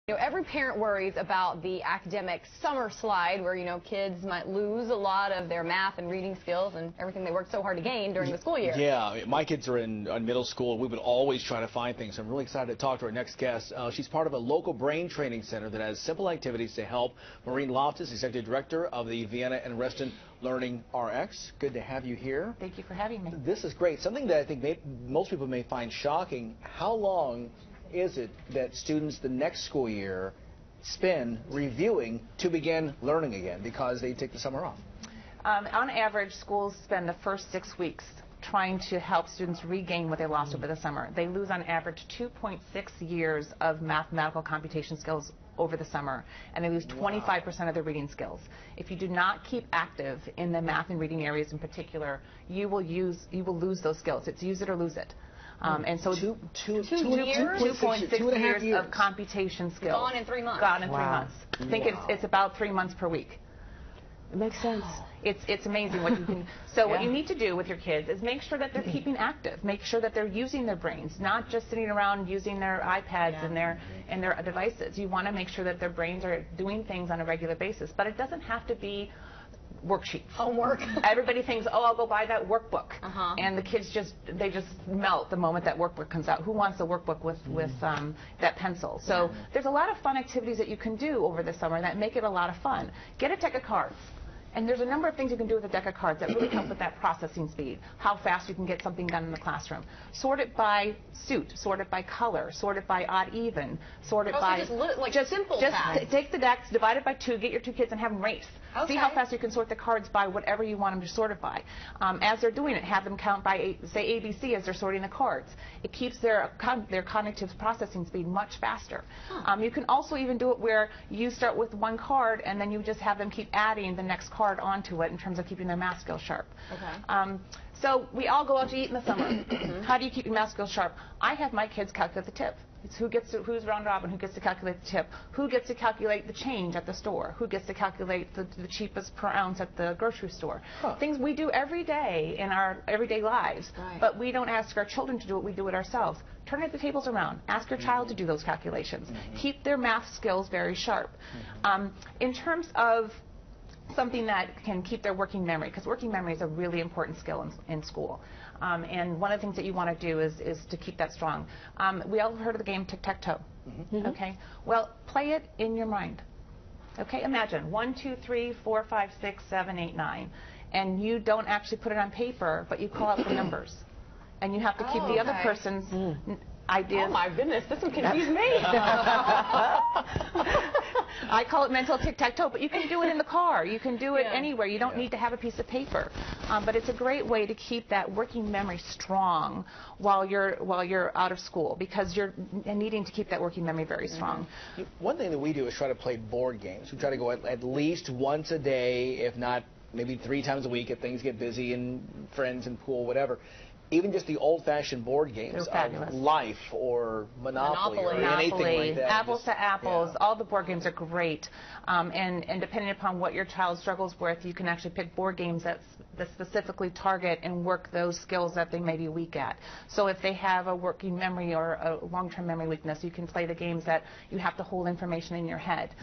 You know, every parent worries about the academic summer slide where, kids might lose a lot of their math and reading skills and everything they worked so hard to gain during the school year. Yeah, my kids are in middle school. We would always try to find things. I'm really excited to talk to our next guest. She's part of a local brain training center that has simple activities to help. Maureen Loftus, Executive Director of the Vienna and Reston LearningRx. Good to have you here. Thank you for having me. This is great. Something that I think most people may find shocking. How long is it that students the next school year spend reviewing to begin learning again because they take the summer off? On average, schools spend the first 6 weeks trying to help students regain what they lost over the summer. They lose on average 2.6 years of mathematical computation skills over the summer, and they lose 25% of their reading skills. If you do not keep active in the math and reading areas in particular, you will lose those skills. It's use it or lose it. And so 2.6 years of computation skills. Gone in 3 months. Gone in 3 months. I think it's about 3 months per week. It makes sense. It's amazing what you can. So what you need to do with your kids is make sure that they're keeping active. Make sure that they're using their brains, not just sitting around using their iPads and their devices. You want to make sure that their brains are doing things on a regular basis. But it doesn't have to be worksheets. Homework. Everybody thinks, oh, I'll go buy that workbook. And the kids just melt the moment that workbook comes out. Who wants a workbook with that pencil? So there's a lot of fun activities that you can do over the summer that make it a lot of fun. Get a deck of cards. And there's a number of things you can do with a deck of cards that really help with that processing speed, how fast you can get something done in the classroom. Sort it by suit, sort it by color, sort it by odd even, sort it by... Just simple tasks. Take the decks, divide it by 2, get your 2 kids and have them race. Okay. See how fast you can sort the cards by whatever you want them to sort it by. As they're doing it, have them count by, say, ABC as they're sorting the cards. It keeps their cognitive processing speed much faster. You can also even do it where you start with one card and then you just have them keep adding the next card onto it in terms of keeping their math skills sharp. Okay. So we all go out to eat in the summer. How do you keep your math skills sharp? I have my kids calculate the tip. It's who's round robin, who gets to calculate the tip, who gets to calculate the change at the store, who gets to calculate the cheapest per ounce at the grocery store. Things we do every day in our everyday lives, but we don't ask our children to do it, we do it ourselves. Turn the tables around. Ask your child to do those calculations. Keep their math skills very sharp. In terms of something that can keep their working memory, because working memory is a really important skill in school. And one of the things that you want to do is to keep that strong. We all have heard of the game Tic-Tac-Toe. Okay? Well, play it in your mind. Okay? Imagine 1, 2, 3, 4, 5, 6, 7, 8, 9. And you don't actually put it on paper, but you call out the numbers. And you have to keep the other person's ideas. Oh my goodness, this would confuse me. I call it mental tic-tac-toe, but you can do it in the car. You can do it anywhere. You don't need to have a piece of paper. But it's a great way to keep that working memory strong while you're out of school, because you're needing to keep that working memory very strong. One thing that we do is try to play board games. We try to go at least once a day, if not maybe 3 times a week if things get busy and friends and pool, whatever. Even just the old-fashioned board games of Life or Monopoly or anything like that. Apples to Apples, all the board games are great. And depending upon what your child struggles with, you can actually pick board games that specifically target and work those skills that they may be weak at. So if they have a working memory or a long-term memory weakness, you can play the games that you have to hold information in your head.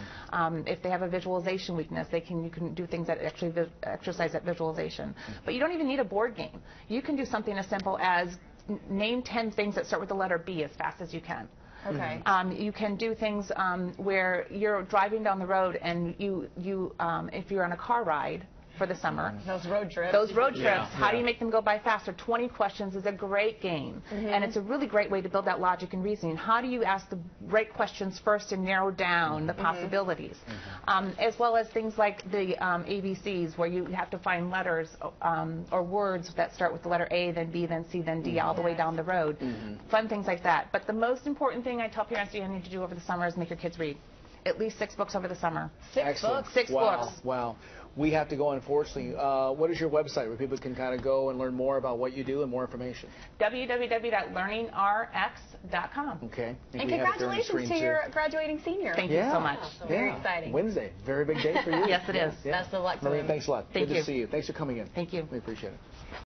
If they have a visualization weakness, you can do things that actually exercise that visualization. But you don't even need a board game. You can do something as simple as name 10 things that start with the letter B as fast as you can. Okay. You can do things where you're driving down the road and if you're on a car ride for the summer. Those road trips. How do you make them go by faster? 20 questions is a great game. And it's a really great way to build that logic and reasoning. How do you ask the right questions first and narrow down the possibilities? As well as things like the ABCs, where you have to find letters or words that start with the letter A, then B, then C, then D, all the way down the road. Fun things like that. But the most important thing I tell parents you need to do over the summer is make your kids read. At least 6 books over the summer. 6 books? 6 books. Wow. We have to go, unfortunately. What is your website where people can kind of go and learn more about what you do and more information? www.learningrx.com. Okay. And congratulations to your graduating senior. Thank you so much. Very exciting. Wednesday. Very big day for you. Yes, it is. Best of luck to Maureen, them. thanks a lot. Thank you. Good to see you. Thanks for coming in. Thank you. We appreciate it.